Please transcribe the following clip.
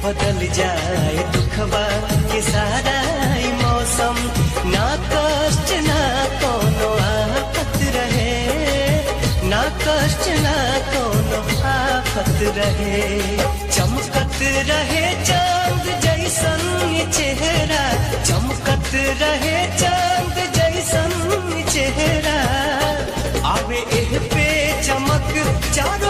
बदल जाए दुखवा के सारा ही मौसम, ना कष्ट ना कोनो आफत रहे, ना कष्ट ना कोनो आफत रहे। चमकत रहे चांद जैसन चेहरा, चमकत रहे चांद जैसन चेहरा, आवे एह पे चमक चारों